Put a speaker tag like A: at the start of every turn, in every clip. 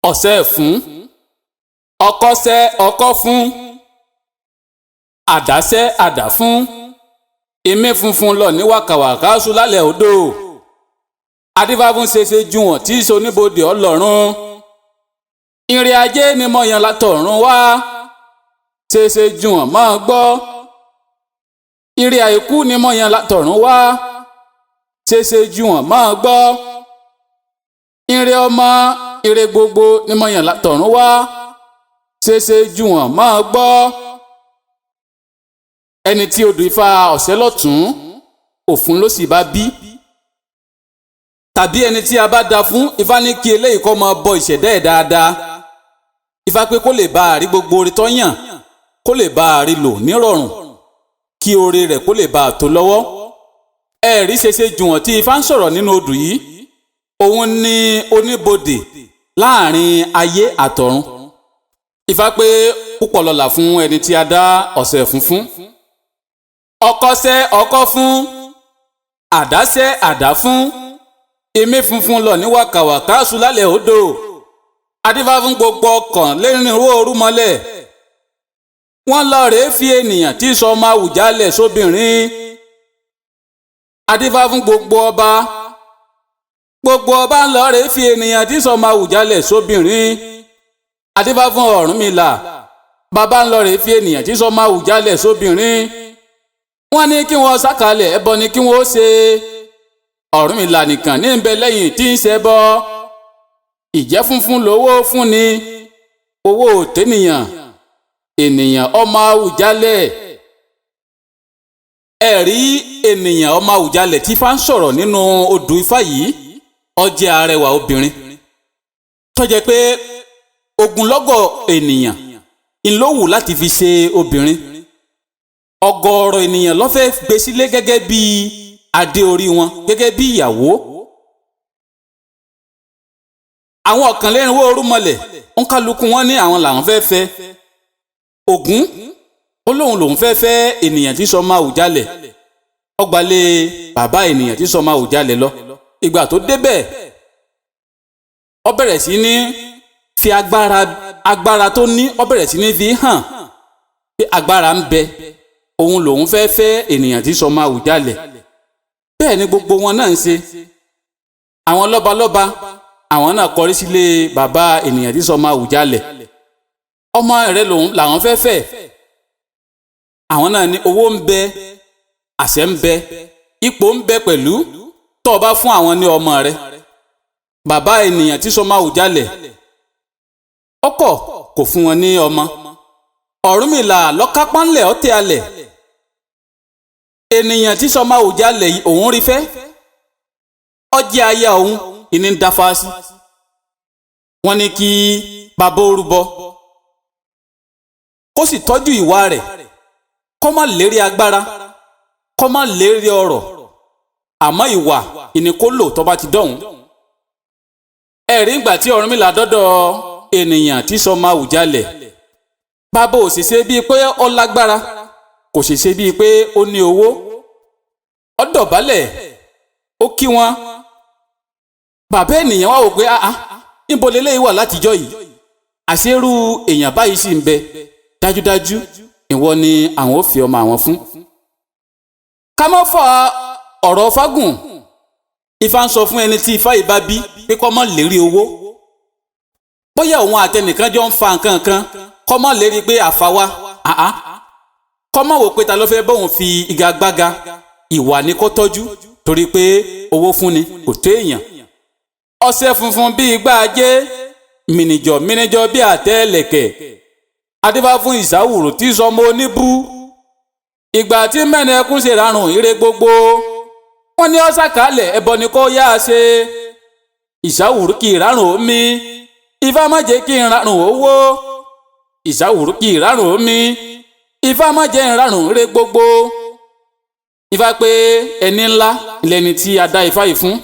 A: ọ̀sẹ̀ fún ọkọ́sẹ́ ọkọ́ fún àdásẹ́ àdá fún imí funfun lọ ní wàkàwàkà sùn lálẹ́ odò adífáfún ṣeṣe juwọ̀n tí í so níbodè ọlọ́run ìrìn ajé ni mo yàn látọ̀run wá ṣeṣe juwọ̀n máa gbọ́ ìrìn àìkú ni mo yàn látọ̀run wá ṣeṣe juwọ̀n máa gbọ́ ìrìn ọmọ ìrìn gbogbo ni mo yàn látọ̀run wá ṣeṣe juwọ̀n máa gbọ́ ẹni tí odù Ifá ọ̀sẹ̀ lọ́tún òfun ló sì bá bí tàbí ẹni tí a bá dá fún Ifá ní kí eléyìí kó máa bọ ìṣẹ̀dá ẹ̀ dáadáa Ifá pé kó lè bá a rí gbogbo oore tó yàn kó lè bá a rí lò nírọ̀rùn kí oore rẹ̀ kó lè bá a tó lọ́wọ́ ẹ̀rí ṣeṣe juwọ̀n tí Ifá ń sọ̀rọ̀ nínú odù yìí òun ni oníbodè láàrin ayé àtọ̀run Ifá pé púpọ̀ lọ́lá fún ẹni tí a dá ọ̀sẹ̀ funfun ọkọ́sẹ́ ọkọ́ fún àdásẹ́ àdá fún imí funfun lọ ní wàkàwàkà sùn lálẹ́ odò adífá fún gbogbo ọkàn lẹ́rìnrínwó orúmọlẹ̀ wọ́n lọ rèé fi ènìyàn tí sọ ọmọ Àwùjalẹ̀ sóbìnrin adífá fún gbogbo ọba ń lọ rèé fi ènìyàn tí sọ ọmọ Àwùjalẹ̀ sóbìnrin adífá fún Ọ̀rúnmìlà bàbá ń lọ rèé fi ènìyàn tí sọ ọmọ Àwùjalẹ̀ sóbìnrin wọ́n ní kí wọ́n sákàlẹ̀ ẹbọ ni kí wọ́n ṣe Ọ̀rúnmìlà nìkan ní ìbẹ̀ lẹ́yìn tí ń ṣẹbọ ìjẹ́ funfun lówó fún ni owó tẹ́nìyàn ènìyàn ọmọ Àwùjalẹ̀ ẹ̀rí ènìyàn ọmọ Àwùjalẹ̀ tí Ifá ń sọ̀rọ̀ nínú odù Ifá yìí ó jẹ́ arẹwà obìnrin tó jẹ́ pé ogunlọ́gọ̀ ènìyàn ìlówù láti fi ṣe obìnrin ọ̀gọ̀ọ̀rọ̀ ènìyàn ló fẹ́ gbé sílé gẹ́gẹ́ bí adé orí wọn gẹ́gẹ́ bí ìyàwó àwọn ọ̀kànlérìnwó orúmọlẹ̀ ń kálukú wọn ní àwọn làwọn fẹ́ fẹ́ Ògún ó lóun lòun fẹ́ fẹ́ ènìyàn tí sọmọ Àwùjalẹ̀ ọgbàlé bàbá ènìyàn tí sọmọ Àwùjalẹ̀ lọ ìgbà tó débẹ̀ ó bẹ̀rẹ̀ sí ní fi agbára tó ní ó bẹ̀rẹ̀ sí ní fi hàn pé agbára ń bẹ òun lòun fẹ́ fẹ́ ènìyàn tí sọmọ Àwùjalẹ̀ bẹ́ẹ̀ ni gbogbo wọn náà ń ṣe àwọn lọ́balọ́ba àwọn náà kọrí sílé bàbá ènìyàn tí sọmọ Àwùjalẹ̀ ọmọ rẹ̀ làwọn fẹ́ fẹ́ àwọn náà ní owó ń bẹ àṣẹ ń bẹ ipò ń bẹ pẹ̀lú tó o bá fún àwọn ní ọmọ rẹ̀ bàbá ènìyàn tí sọmọ Àwùjalẹ̀ ọkọ kò fún wọn ní ọmọ Ọ̀rúnmìlà lọ́kápánlẹ̀ ọ̀tẹ̀ alẹ̀ ènìyàn tí sọmọ Àwùjalẹ̀ yìí òun rí fẹ́ ọjẹ́ aya òun ìní ń dáfá sí wọ́n ní kí bàbá orúbọ kó sì tọ́jú ìwà rẹ̀ kó má lérí agbára kó má lérí ọrọ̀ àmọ́ ìwà ìní kó lò tó bá ti dọ̀hún ẹ̀rí ìgbà tí Ọ̀rúnmìlà dọ́dọ̀ ènìyàn tí sọmọ Àwùjalẹ̀ bàbá ò sì ṣe bíi pé ó lágbára kò sì ṣe bíi pé ó ní owó ó dọ̀bálẹ̀ ó kí wọn bàbá ènìyàn wá wò pé níbo leléyìí wà látijọ́ yìí àṣérú èèyàn báyìí sì ń bẹ dájúdájú ìwọ ni àwọn ò fi ọmọ àwọn fún. ká má fọ ọ̀rọ̀ fágùn Ifá ń sọ fún ẹni tí Ifá yìí bá bí pé kó má lérí owó bóyá òun àtẹnìkan jọ ń fa nǹkan kan kó má lérí pé àfàwá kọ́mọ̀ wò pé ta ló fẹ́ bóun fi igagbága ìwà ní kó tọ́jú torí pé owó fúnni kò téèyàn ọṣẹ funfun bí igbá ajé mìnìjọ bí àtẹ́lẹ̀kẹ̀ adífá fún Ìsáwùrú tí sọmọ oníbú ìgbà tí mẹ́rin ẹkún ṣe rárùn ire gbogbo wọ́n ní ọ́sàkálẹ̀ ẹbọ ni kó yá a ṣe Ìsáwùrú kì í rárùn omi Ifá má jẹ́ kí n rárùn owó Ìsáwùrú kì í rárùn omi Ifá má jẹ́ ìrarùn rere gbogbo Ifá pé ẹni ńlá lẹni tí a dá Ifá yìí fún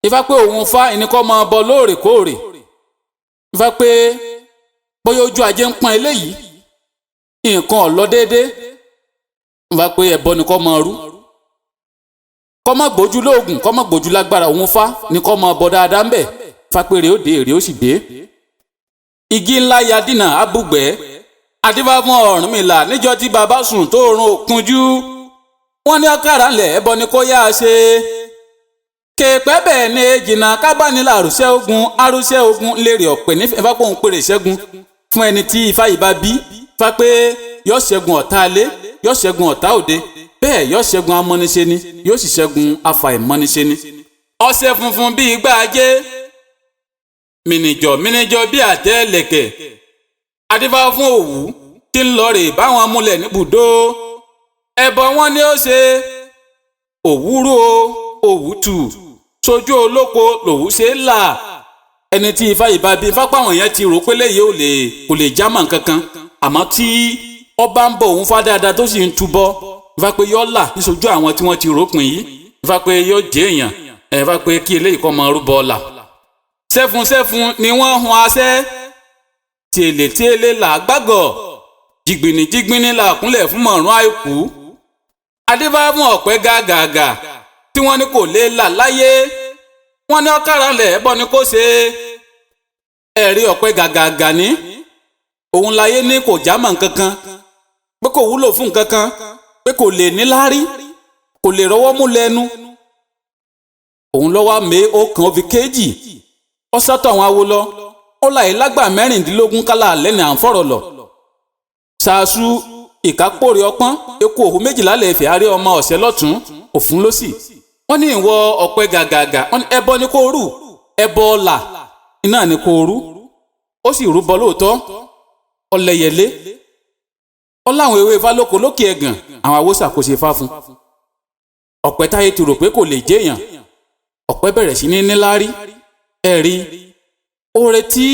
A: Ifá pé òun fá ẹni kọ́ máa bọ lóòrèkóòrè Ifá pé bóyá ojú ajé ń pọ́n eléyìí nǹkan ò lọ déédéé Ifá pé ẹbọ ni kọ́ máa rú kọ́ má gbójú lóògùn kọ́ má gbójú lágbára òun fá ni kọ́ máa bọ dáadáa ń bẹ̀ fapèrè ó dé èrè ó sì dé. igi ńlá ya dínà abúgbẹ́ adífá fún Ọ̀rúnmìlà níjọ́ tí bàbá sùn tó run òkunjú. wọ́n ní ọ̀kàrà ńlẹ̀ ẹbọ ni kó yá a ṣe. kèèpẹ́ bẹ́ẹ̀ ni jìnnà kábánilà àrùsẹ́ ogun arúsẹ́ ogun lérè ọ̀pẹ nífẹ̀ẹ́ fápóhùn pèrè ṣẹ́gun fún ẹni tí ifá yìí bá bí fápé yóò ṣẹ́gun ọ̀tá alé yóò ṣẹ́gun ọ̀tá òde bẹ́ẹ̀ yóò ṣẹ́gun amọ́niṣeni yóò sì ṣẹ́gun afàìmọ́niṣeni. ọṣẹ funfun bíi igbá ajé mìnìjọ bíi àtẹ ẹlẹ̀kẹ̀ adífá fún Òwú tí ń lọ rè báwọn múlẹ̀ níbùdó ẹbọ wọn ni ó ṣe òwúrú o Òwú tù sójú olóko lòwú ṣe é là ẹni tí ifá yìí bá bí fápáwọn yẹn ti rò pé léyìí kò lè jámọ́ kankan àmọ́ tí ọba ń bọ̀ òun fá dáadáa tó sì ń túbọ̀ ifá pé yọ́ là níṣojú àwọn tí wọ́n ti ròpin yìí ifá pé yọ́ jẹ́ èèyàn ifá pé kí eléyìí kọ́ mọ rúbọ ọ̀la. sẹ́fun ni wọ́n hun aṣẹ́ tèlè là gbàgọ̀ jìgbìnì là kúnlẹ̀ fún mọ̀rún àìkú adífá fún ọ̀pẹ gàgàgà tí wọ́n ní kò lè là láyé wọ́n ní ọ̀kàrà ńlẹ̀ ẹbọ ni kò ṣe ẹ̀rí ọ̀pẹ gàgàgà ní òun láyé ní kò jámọ́ nǹkankan pé kò wúlò fún nǹkankan pé kò lè níláárí kò lè rọ́wọ́ mú lẹ́nu òun lọ́wọ́ mé ọkàn ó fi kéjì ó sọ́tọ̀ àwọn awo lọ ó láyé lágbà 16 kálá lẹ́nu à ń fọ̀rọ̀ lọ ṣáṣú ìkápòrè ọpọ́n eku òhun 12 lẹ́ẹ̀fẹ̀ àárẹ̀ ọmọ ọ̀sẹ̀ lọ́tún òfun lọ́sì wọ́n ní ìwọ ọ̀pẹ gàgàgà wọ́n ní ẹbọ ni kò rú ẹbọ ọ̀la iná ni kò rú ó sì rúbọ lóòótọ́ ọlẹ́yẹlé ọláwọn ewé ifá lóko lókè ẹ̀gàn àwọn awósà kò ṣe fá fún ọ̀pẹ táyé ti rò pé kò lè jẹ́yàn ọ̀pẹ bẹ̀rẹ̀ sí ní níláárí ẹ̀rí oore tí